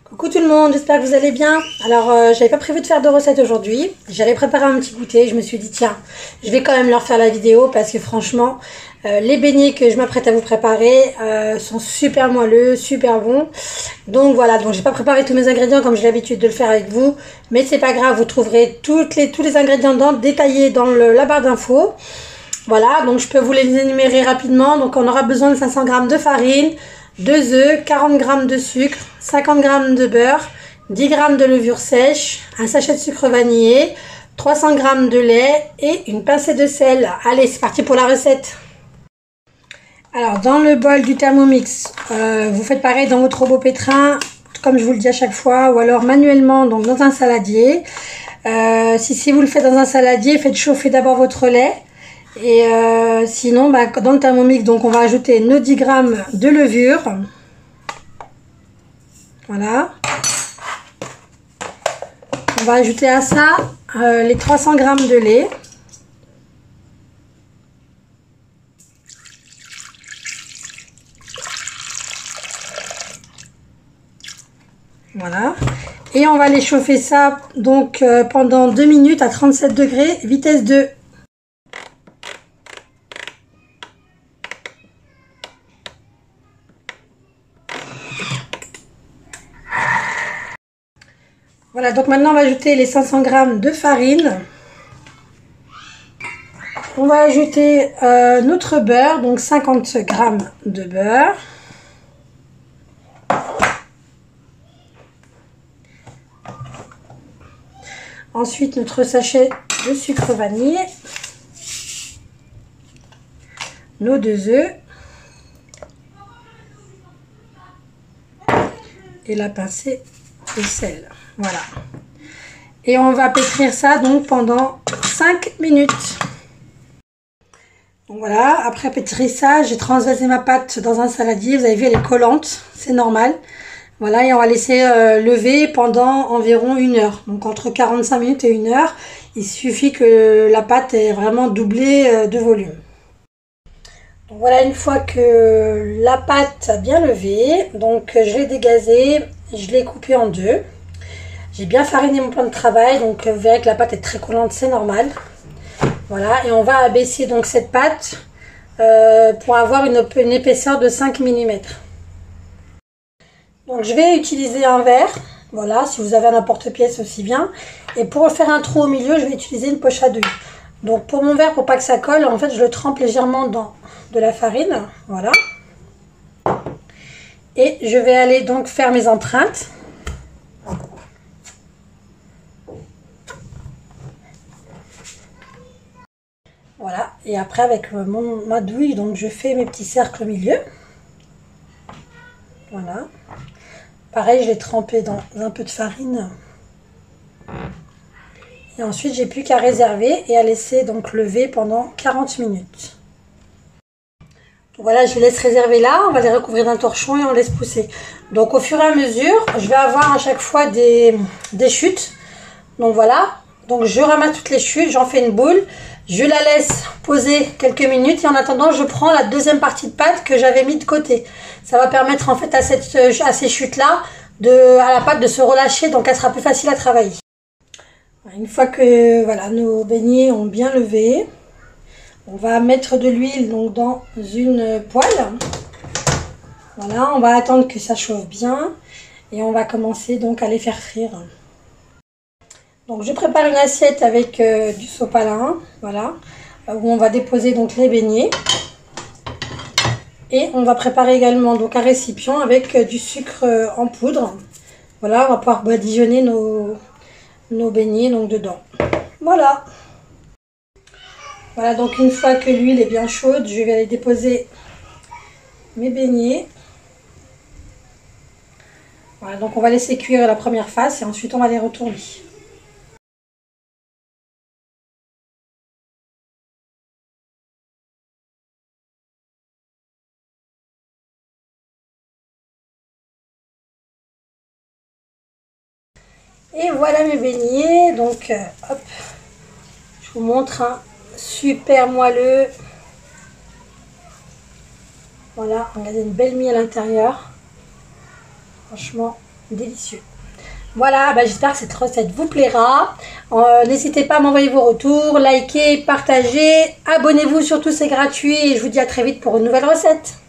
Coucou tout le monde, j'espère que vous allez bien. Alors j'avais pas prévu de faire de recette aujourd'hui. J'avais préparé un petit goûter, je me suis dit tiens, je vais quand même leur faire la vidéo parce que franchement, les beignets que je m'apprête à vous préparer sont super moelleux, super bons. Donc voilà, donc j'ai pas préparé tous mes ingrédients comme j'ai l'habitude de le faire avec vous. Mais c'est pas grave, vous trouverez tous les ingrédients détaillés dans la barre d'infos. Voilà, donc je peux vous les énumérer rapidement. Donc on aura besoin de 500 g de farine, 2 œufs, 40 g de sucre, 50 g de beurre, 10 g de levure sèche, un sachet de sucre vanillé, 300 g de lait et une pincée de sel. Allez, c'est parti pour la recette. Alors, dans le bol du Thermomix, vous faites pareil dans votre robot pétrin, comme je vous le dis à chaque fois, ou alors manuellement, donc dans un saladier. Si vous le faites dans un saladier, faites chauffer d'abord votre lait. Et sinon, dans le Thermomix, donc on va ajouter nos 10 g de levure. Voilà. On va ajouter à ça les 300 g de lait. Voilà. Et on va les chauffer ça donc pendant 2 minutes à 37 degrés, vitesse 2. Voilà, donc maintenant on va ajouter les 500 g de farine. On va ajouter notre beurre, donc 50 g de beurre. Ensuite notre sachet de sucre vanillé. Nos 2 œufs. Et la pincée de sel. Voilà. Et on va pétrir ça donc pendant 5 minutes. Donc voilà, après pétrissage, j'ai transvasé ma pâte dans un saladier. Vous avez vu, elle est collante, c'est normal. Voilà, et on va laisser lever pendant environ 1 heure. Donc entre 45 minutes et 1 heure, il suffit que la pâte ait vraiment doublé de volume. Donc voilà, une fois que la pâte a bien levé, donc je l'ai dégazée, je l'ai coupée en deux. J'ai bien fariné mon plan de travail, donc vous verrez que la pâte est très collante, c'est normal. Voilà, et on va abaisser donc cette pâte pour avoir une épaisseur de 5 mm. Donc je vais utiliser un verre, voilà, si vous avez un emporte-pièce aussi bien. Et pour faire un trou au milieu, je vais utiliser une poche à douille. Donc pour mon verre, pour pas que ça colle, en fait je le trempe légèrement dans de la farine, voilà. Et je vais aller donc faire mes empreintes. Voilà, et après avec ma douille, donc je fais mes petits cercles au milieu. Voilà. Pareil, je l'ai trempé dans un peu de farine. Et ensuite, j'ai plus qu'à réserver et à laisser donc lever pendant 40 minutes. Donc voilà, je les laisse réserver là. On va les recouvrir d'un torchon et on laisse pousser. Donc au fur et à mesure, je vais avoir à chaque fois des chutes. Donc voilà. Donc je ramasse toutes les chutes, j'en fais une boule. Je la laisse poser quelques minutes et en attendant, je prends la deuxième partie de pâte que j'avais mis de côté. Ça va permettre en fait à ces chutes-là, à la pâte de se relâcher, donc elle sera plus facile à travailler. Une fois que voilà, nos beignets ont bien levé, on va mettre de l'huile donc dans une poêle. Voilà, on va attendre que ça chauffe bien et on va commencer donc à les faire frire. Donc je prépare une assiette avec du sopalin, voilà, où on va déposer donc les beignets. Et on va préparer également donc un récipient avec du sucre en poudre. Voilà, on va pouvoir badigeonner nos beignets donc dedans. Voilà. Voilà, donc une fois que l'huile est bien chaude, je vais aller déposer mes beignets. Voilà, donc on va laisser cuire la première face et ensuite on va les retourner. Et voilà mes beignets, donc hop, je vous montre un super moelleux. Voilà, regardez, une belle mie à l'intérieur. Franchement, délicieux. Voilà, bah, j'espère que cette recette vous plaira. N'hésitez pas à m'envoyer vos retours, likez, partagez, abonnez-vous, surtout c'est gratuit et je vous dis à très vite pour une nouvelle recette.